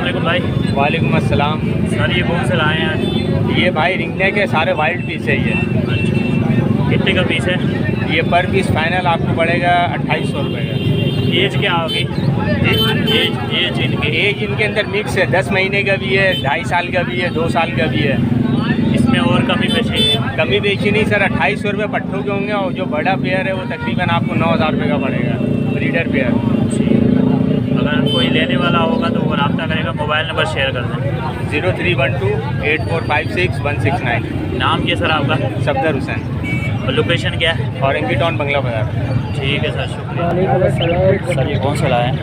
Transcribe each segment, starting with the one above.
अस्सलाम वालेकुम भाई। वालेकुम अस्सलाम। सर ये कौन से लाए हैं? ये भाई रिंगने के सारे वाइल्ड पीस है ये। अच्छा, कितने का पीस है? ये पर पीस फाइनल आपको पड़ेगा 2800 रुपये का। एज क्या होगी? एज इनके अंदर मिक्स है, 10 महीने का भी है, 2.5 साल का भी है, 2 साल का भी है। इसमें और कमी पेशी? कमी बेची नहीं सर, 2800 रुपये पट्ठों के होंगे और जो बड़ा पेयर है वो तकरीबन आपको 9000 रुपये का पड़ेगा, ब्रीडर पेयर। अगर कोई लेने वाला होगा तो वो रब्ता करेगा। मोबाइल नंबर शेयर कर दें। 03128456 169। नाम क्या सर आपका? सफदर हुसैन। और लोकेशन क्या है? औरंगी टाउन बंगला बाजार। ठीक है सर, शुक्रिया। सर ये कौन सा लाया है?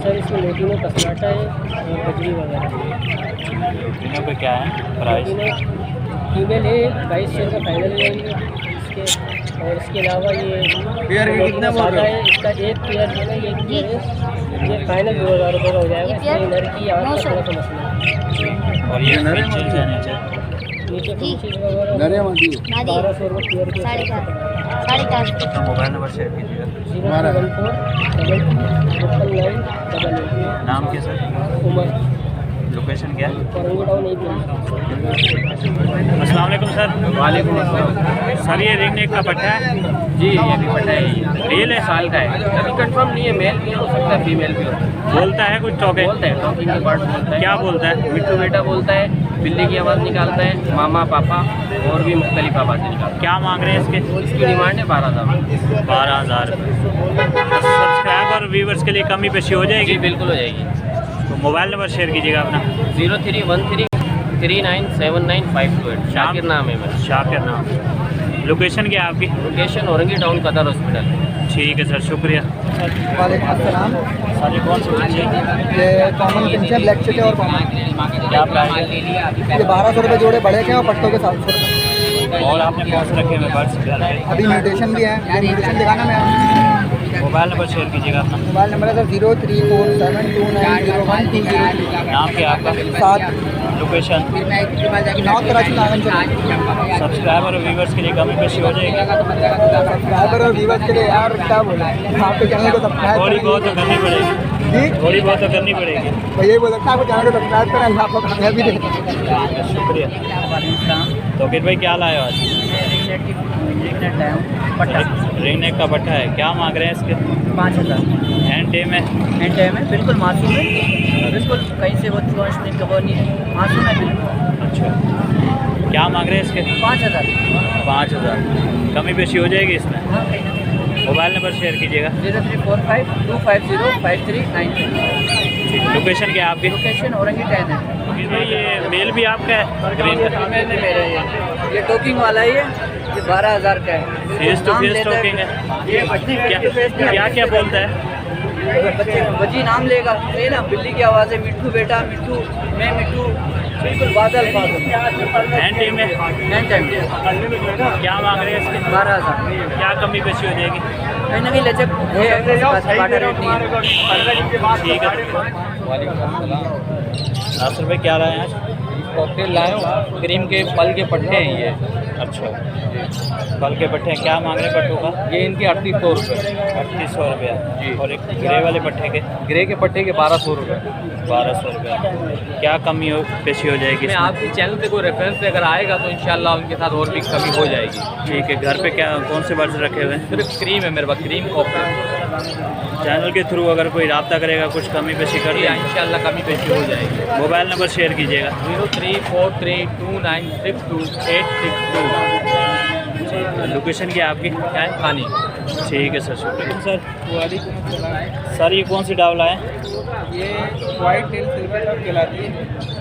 सर इसमें लेटिनो कसनाटा है और बजरी वगैरह। तीनों पे क्या है प्राइस? फीमेल है 2200 का फाइनल रहेंगे इसके। और इसके अलावा ये पेयर के कितने बोल रहे हो? इसका एक पेयर जो है एक पेयर है, ये फाइनल 2000 रुपये का हो जाएगा। इसमें नर की आँख का थोड़ा सा मसला है। और ये फिंचेस है नीचे? नीचे फिंचेस वगैरह 1200 रुपये पेयर के। 4.5 तो मोबाइल नंबर शेयर कीजिएगा। 014 नाम क्या सर? उमर। लोकेशन क्या है? औरंगी टाउन एक दिन। अस्सलाम वालेकुम सर। वालेकुम अस्सलाम। सर ये रिंग नेक का पट्टा है? जी ये भी पट्टा है, रियल है? साल का है, अभी कंफर्म नहीं है, मेल भी हो सकता है फीमेल भी हो सकता बोलता है कुछ टॉके? है। टॉकिंग के पार्ट बोलता है। क्या बोलता है? मिट्टू बेटा बोलता है, बिल्ली की आवाज़ निकालता है, मामा पापा और भी मुख्तलिफ आवाज़ें निकालता है। क्या मांग रहे हैं इसके? इसकी डिमांड है 12,000। 12,000। सब्सक्राइब और व्यूवर्स के लिए कमी पेशी हो जाएगी? जी बिल्कुल हो जाएगी। तो मोबाइल नंबर शेयर कीजिएगा अपना। 0313397958। शाकिर नाम है मेरा। शाकिर नाम। लोकेशन क्या है आपकी? लोकेशन औरंगी टाउन कदर हॉस्पिटल। ठीक है सर, शुक्रिया। वालेकुम अस्सलाम। सर ये कौन सी मच्छी है? ये कॉमन पिंच है, ब्लैक चिट है और कॉमन। क्या प्राइस है? ये 1200 रुपये जोड़े बड़े के हैं और पट्टों के 700 रुपये। और आपने कौन से रखे हुए बर्ड्स घर पे? अभी म्यूटेशन भी है, ये म्यूटेशन दिखाना मैं। मोबाइल नंबर शेयर कीजिएगा अपना। मोबाइल नंबर है सर 0347290120। नाम क्या है आपका? 7 लोकेशन? 9 कराची नागन चौक। सब्सक्राइबर और व्यूवर्स के लिए कमी पेशी हो जाएगी? सब्सक्राइबर और व्यूवर्स के लिए यार क्या बोला, आपके चैनल को सब्सक्राइब थोड़ी बहुत तो करनी पड़ेगी। जी थोड़ी बहुत तो करनी पड़ेगी। मैं यही बोल सकता हूँ, आपको चैनल को सब्सक्राइब करें, आपको कामयाबी दे। शुक्रिया। तो फिर भाई क्या लाए हो आज? रिंग नेक का पट्टा है। क्या मांग रहे हैं इसके? 5000 हैंड टेम है? एंड टाइम है, बिल्कुल मासूम है, बिल्कुल कहीं से वो चॉइस नहीं कवर नहीं है, मासूम है बिल्कुल। अच्छा, क्या मांग रहे हैं इसके? 5000। 5,000। कमी पेशी हो जाएगी इसमें? हाँ कहीं ना मोबाइल नंबर शेयर कीजिएगा। 034525050393। लोकेशन क्या है आपकी? लोकेशन औरंगी टाउन है। ये मेल भी आपका है? ग्रीन का? मैंने मेरा ये टोकिंग वाला ही है, ये 12,000 का है। फेस टू फेस टॉकिंग है? क्या क्या बोलता है? बच्चे बजी नाम लेगा, नहीं ना, बिल्ली की आवाज़ है, मिट्टू बेटा, मिट्टू, मैं मिट्टू, बिल्कुल बादल बादल। हैंड टीम में? हैंड टाइम क्या मांग रहे हैं इसके? 12,000। क्या कमी पेशी हो जाएगी? कहीं ना कहीं लचक है, बाटा रेट नहीं है। ठीक है। नासिर भाई क्या लाए हैं आज? कॉकटेल लाए हो, क्रीम के फल के पट्टे हैं ये। अच्छा, फल के पट्टे हैं। क्या मांग रहे हैं पट्टों का? ये इनके 3800 रुपये। 3800 रुपया। जी। और एक ग्रे वाले पट्टे के? ग्रे के पट्टे के 1200 रुपये। 1200 रुपया। क्या कमी हो पेशी हो जाएगी मैं इसमें? आपके चैनल पे कोई रेफरेंस पे अगर आएगा तो इंशाल्लाह उनके साथ और भी कमी हो जाएगी। ठीक है। घर पे क्या कौन से बर्ड्स रखे हुए हैं? सिर्फ क्रीम है मेरे पास, क्रीम कॉकटेल। चैनल के थ्रू अगर कोई रब्ता करेगा कुछ कमी पेशी कर दिया? इंशाल्लाह कमी पेशी हो जाएगी। मोबाइल नंबर शेयर कीजिएगा। 0343296282। लोकेशन क्या है आपकी? क्या है? खानी। ठीक है सर, शुक्रिया सर। वालेकुम अस्सलाम। सर ये कौन सी डावला है? ये वाइट टेल सिल्वर टॉप कहलाती है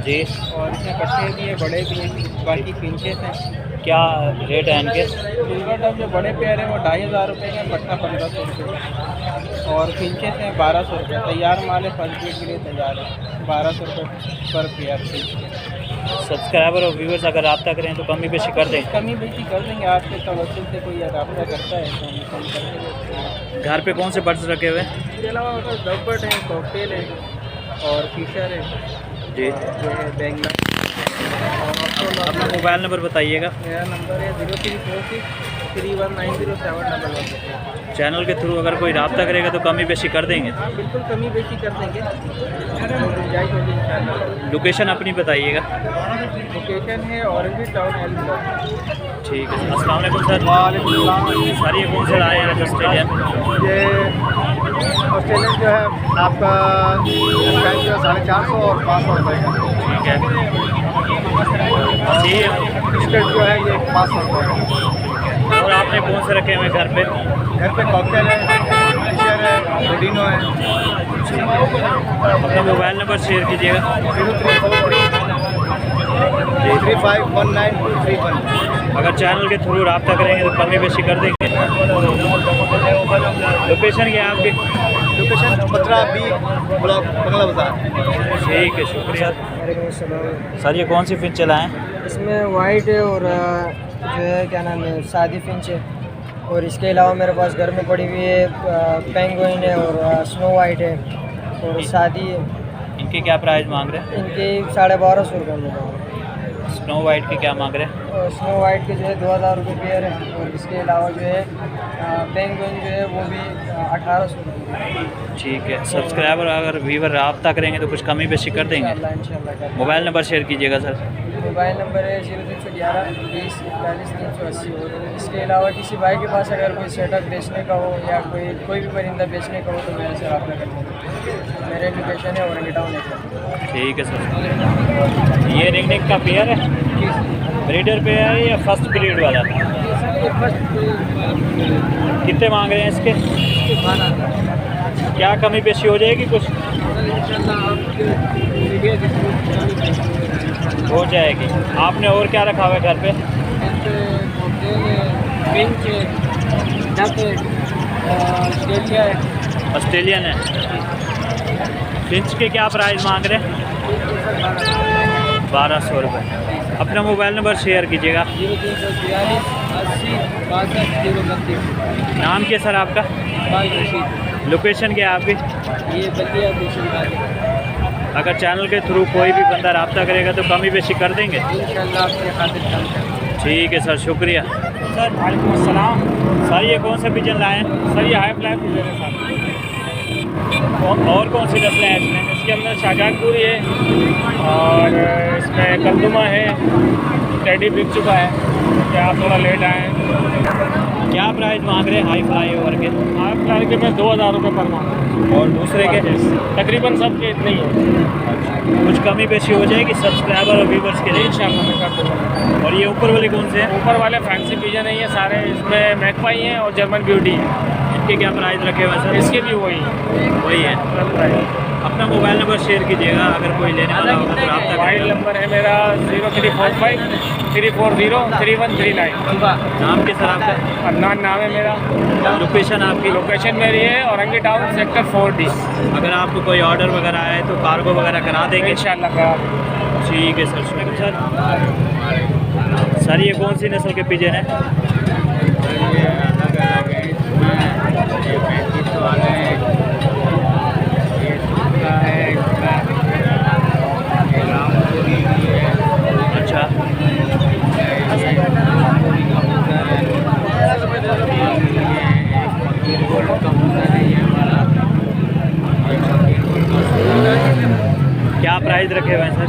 जी। और इसमें पट्टे भी है, बड़े भी हैं, बाकी पिंचेस हैं। क्या रेट है इनके? सिल्वर टॉप जो बड़े पेयर हैं वो 2500 रुपये का, पट्टा 1500 रुपये और पिंचेस हैं 1200 रुपये। तैयार माल है, फर्स्ट ग्रेड के लिए तैयार है। 1200 रुपये पर पेयर। सब्सक्राइबर और व्यूवर्स अगर रब्ता करें तो कमी पेशी कर दें? कमी बेशी कर देंगे, आपके तवज्जुह से कोई रब्ता करता है तो हम कम कर देंगे। घर पे कौन से बर्ड्स रखे हुए हैं? इसके अलावा मतलब डबर्ट है, कॉकटेल है और फिशर है, जी। जो है बैंगला। और अपना मोबाइल नंबर बताइएगा। मेरा नंबर है 0346 31907111। चैनल के थ्रू अगर कोई रब्ता करेगा तो कमी बेशी कर देंगे? हाँ बिल्कुल कमी बेशी कर देंगे, गुंजाइश होगी इंशाल्लाह। लोकेशन अपनी बताइएगा। लोकेशन है ऑरेंज टाउन एल ब्लॉक। ठीक है, अस्सलाम वालेकुम सर। सर ये कौन से लाए हैं आज ऑस्ट्रेलिया में? ये ऑस्ट्रेलियन जो है आपका पैंट जो है 450 और 500 रुपये का। ठीक है, ये स्कर्ट जो है ये 500 रुपये का। और आपने कौन से रखे हुए घर पे? घर पे कॉकटेल है, फिशर है, बोडिनो है। अपना मोबाइल नंबर शेयर कीजिएगा। 03519231। अगर चैनल के थ्रू रब्ता करेंगे तो कमी बेशी कर देंगे। लोकेशन क्या है आपकी? लोकेशन 15B ब्लॉक बंगला बाजार। ठीक है, शुक्रिया। सर ये कौन सी फिश चलाएँ? इसमें वाइट है और जो है क्या नाम है सादी फिंच है, और इसके अलावा मेरे पास घर में पड़ी हुई है पेंगुइन है और स्नो वाइट है और सादी है। इनके क्या प्राइस मांग रहे हैं? इनके 1250 रुपये में। स्नो वाइट के क्या मांग रहे हैं? और स्नो वाइट के जो है 2000 रुपये पेयर है, और इसके अलावा जो है पेंगुइन जो है वो भी 1800 रुपये। ठीक है, सब्सक्राइबर अगर व्यूवर रब्ता करेंगे तो कुछ कमी बेशी कर देंगे। इंशाल्लाह। मोबाइल नंबर शेयर कीजिएगा सर। मोबाइल नंबर है 0311 20 41 380। और इसके अलावा किसी भाई के पास अगर कोई सेटअप बेचने का हो या कोई भी परिंदा बेचने का हो तो मेरे से रब्ता कर लेंगे। मेरे लोकेशन है औरंगी टाउन है। ठीक है सर। ये रिंगनेक का पेयर है, ब्रीडर पे है या फर्स्ट ब्रीड वाला? कितने मांग रहे हैं इसके? क्या कमी पेशी हो जाएगी कुछ? हो जाएगी। आपने और क्या रखा हुआ है घर पे? ऑस्ट्रेलियन है। फिंच के क्या प्राइस मांग रहे हैं? 1200 रुपये। अपना मोबाइल नंबर शेयर कीजिएगा। 0342 80 62 032। नाम क्या सर आपका? लोकेशन क्या है आपकी? ये बल्दिया दूसरी बात है। अगर चैनल के थ्रू कोई भी बंदा रब्ता करेगा तो कमी बेशी कर देंगे। इंशाल्लाह आपके खातिर कम करेंगे। ठीक है सर, शुक्रिया। सर वालेकुम अस्सलाम। सर ये कौन से पिजन लाए हैं? सर ये हाई फ्लाई पिजन है सर। और कौन सी नस्लें हैं इसमें? इसके अंदर शाहजहानपुरी है और इसमें कलदुमा है, टेडी बिक चुका है। क्या आप थोड़ा लेट आए हैं? क्या प्राइस मांग रहे हैं हाई फ्लाई ओवर के? हाई फ्लाई के मैं 2000 रुपये पर मांग रहा हूँ। और दूसरे के? तकरीबन सबके इतने ही है। कुछ कमी पेशी हो जाएगी सब्सक्राइबर और व्यूवर्स के लिए? इंशाल्लाह मैं कर दूँगा। और ये ऊपर वाले कौन से हैं? ऊपर वाले फैंसी पिजन है ये सारे। इसमें मैकपाई हैं और जर्मन ब्यूटी है। इनके क्या प्राइस रखे हुए हैं सर? इसके भी वही है। अपना मोबाइल नंबर शेयर कीजिएगा अगर कोई लेने वाला होगा तो रब्ता मोबाइल करेगा। नंबर है मेरा 0345 340 3139। नाम के सर आपका? अदनान नाम है मेरा। लोकेशन आपकी? लोकेशन मेरी है औरंगी टाउन सेक्टर 4D। अगर आपको कोई ऑर्डर वगैरह आए तो कार्गो वगैरह करा देंगे? इंशाल्लाह करा। ठीक है सर, शुक्रिया सर। सर ये कौन सी नस्ल के पिजन है? ये अलग अलग है। इसमें ये 35 वाले हैं, ये सूखा है, इसका ये रामपुरी भी है। अच्छा, क्या प्राइस रखे हुए हैं सर?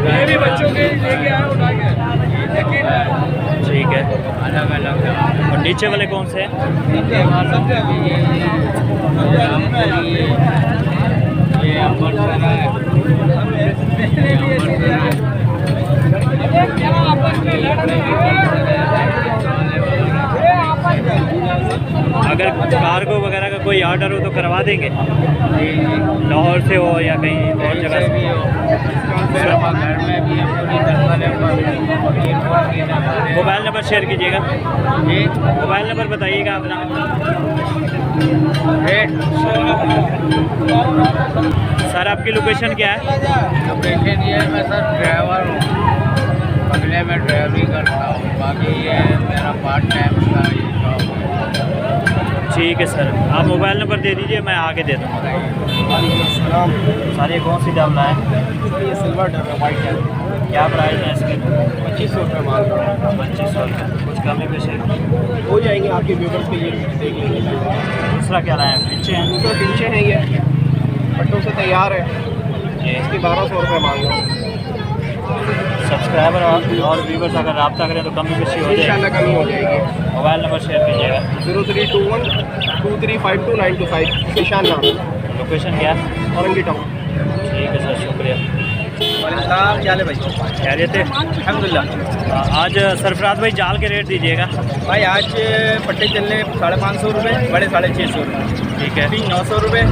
ये भी बच्चों के लेके आए उठा के। ठीक है। अलग अलग और नीचे वाले कौन से हैं? ये अमृतसर है। अगर कार्गो वगैरह का कोई ऑर्डर हो तो करवा देंगे? लाहौर से हो या कहीं और जगह से? घर में भी मोबाइल नंबर शेयर कीजिएगा। मोबाइल नंबर बताइएगा अपना। सर आपकी लोकेशन क्या है? लोकेशन ये है, मैं सर ड्राइवर हूँ, बंगले में ड्राइवरी करता हूँ। बाकी ये मेरा पार्ट टाइम का ये जॉब है। ठीक है सर, आप मोबाइल नंबर दे दीजिए, मैं आके दे दूँगा। सर ये कौन सी डबला है? ये सिल्वर डब है, वाइट है। क्या प्राइस है इसके? 2500 रुपये माल का। 2500 रुपये। कुछ कमी पेश है? हो जाएंगे आपके व्यूवर्स के लिए, देख लेंगे। दूसरा क्या लाए हैं? पीछे हैं दूसरा पीछे है, ये पट्टों से तैयार है, ये। इसकी 1200 रुपये माल का। सब्सक्राइबर और व्यूवर्स अगर रब्ता करें तो कमी पेशी हो जाएगी। इंशाल्लाह कमी हो जाएगी। मोबाइल नंबर शेयर कीजिएगा। 03212352 निशान नाम, लोकेशन क्या है? औरंगी टाउन। ठीक है सर, शुक्रिया। क्या भाई? खैरियत है? अल्हम्दुलिल्लाह। आज सरफराज भाई जाल के रेट दीजिएगा। भाई आज पट्टे चल रहे 550 रुपये, बड़े 650 रुपये, ठीक है। 900 रुपये,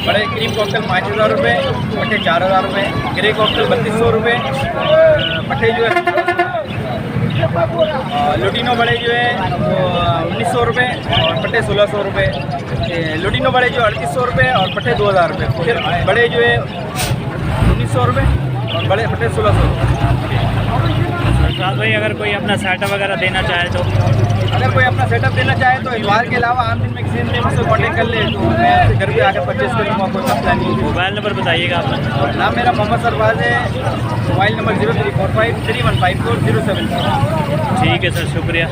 बड़े क्रीम कॉकटेल 5000 रुपये, पट्टे 4000 रुपये, ग्रे कॉकटेल 3200 रुपये, पट्टे जो है लुटिनो बड़े जो है वो 1900 रुपये और पट्टे 1600 रुपये, लुटिनो बड़े जो 3800 रुपये और पट्टे 2000 रुपये, फिर बड़े जो है 1900 रुपये और बड़े पट्टे 1600 रुपये। सरफराज भाई अगर कोई अपना सेटअप वगैरह देना चाहे तो? अगर कोई अपना सेटअप देना चाहे तो इतवार के अलावा आम दिन में किसी दिन मुझसे कॉन्टेक्ट कर ले तो मैं आपके घर पे आकर परचेज करूँगा, कोई मसला नहीं। मोबाइल नंबर बताइएगा अपना। नाम मेरा मोहम्मद सरफराज है, मोबाइल नंबर 0345315407। ठीक है सर, शुक्रिया।